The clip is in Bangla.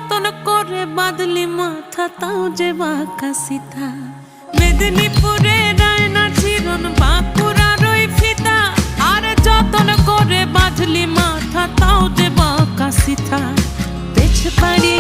যতন করে বাঁধলি মাথা তাও যে বাঁকা সিথা। মেদিনীপুরে রায়না চিরন বাঁকুড়ার ওই ফিতা, আর যতন করে বাঁধলি মাথা তাও যে বাঁকা সিথা। পেছ পাড়ি